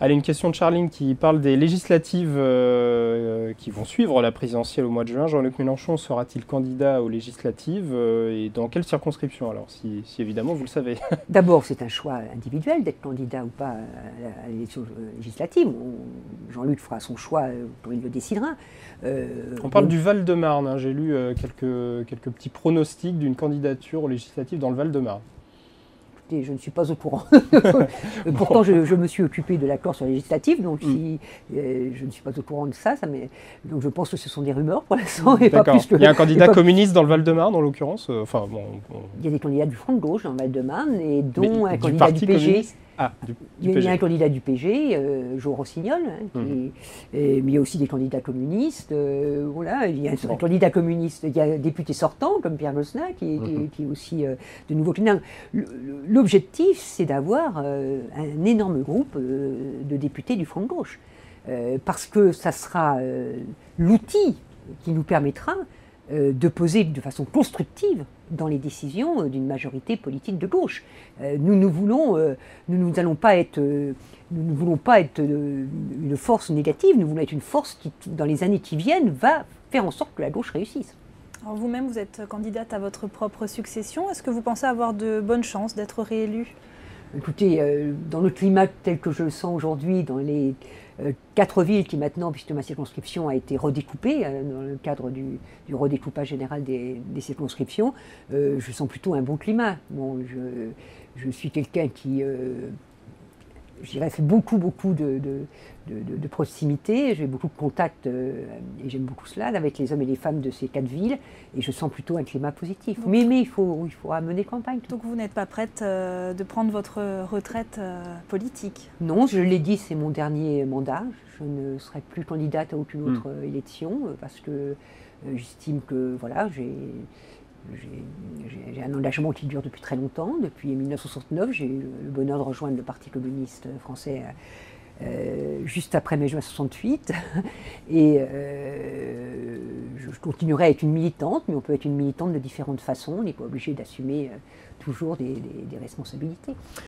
Allez, une question de Charline qui parle des législatives qui vont suivre la présidentielle au mois de juin. Jean-Luc Mélenchon sera-t-il candidat aux législatives et dans quelle circonscription alors, si évidemment vous le savez? D'abord, c'est un choix individuel d'être candidat ou pas à l'élection législative. Jean-Luc fera son choix quand il le décidera. On parle du Val-de-Marne, hein. J'ai lu quelques petits pronostics d'une candidature aux législatives dans le Val-de-Marne. Je ne suis pas au courant. Pourtant, je me suis occupé de l'accord sur les législatives, donc si, je ne suis pas au courant de ça. Donc je pense que ce sont des rumeurs pour l'instant. Il y a un candidat communiste dans le Val-de-Marne, en l'occurrence. Il y a des candidats du Front de gauche dans le Val-de-Marne, et dont un candidat Parti du PG. communiste. Il y a un candidat du PG, Jo Rossignol, mais il y a aussi des candidats communistes. Voilà, il y a un candidat communiste, il y a un député sortant comme Pierre Gosselin qui est aussi de nouveau candidat. L'objectif, c'est d'avoir un énorme groupe de députés du Front de gauche, parce que ça sera l'outil qui nous permettra de peser de façon constructive dans les décisions d'une majorité politique de gauche. Nous ne voulons pas être une force négative, nous voulons être une force qui, dans les années qui viennent, va faire en sorte que la gauche réussisse. Alors vous-même, vous êtes candidate à votre propre succession. Est-ce que vous pensez avoir de bonnes chances d'être réélue? Écoutez, dans le climat tel que je le sens aujourd'hui, dans les 4 villes qui maintenant, puisque ma circonscription a été redécoupée, dans le cadre du redécoupage général des circonscriptions, je sens plutôt un bon climat. Bon, je suis quelqu'un qui, je dirais, fait beaucoup de proximité, j'ai beaucoup de contacts, et j'aime beaucoup cela, avec les hommes et les femmes de ces 4 villes, et je sens plutôt un climat positif. Mais il faudra mener campagne. Donc vous n'êtes pas prête de prendre votre retraite politique? Non, je l'ai dit, c'est mon dernier mandat. Je ne serai plus candidate à aucune autre élection, parce que j'estime que voilà, j'ai un engagement qui dure depuis très longtemps. Depuis 1969, j'ai eu le bonheur de rejoindre le Parti communiste français juste après mai-juin 68. Et je continuerai à être une militante, mais on peut être une militante de différentes façons. On n'est pas obligé d'assumer toujours des responsabilités.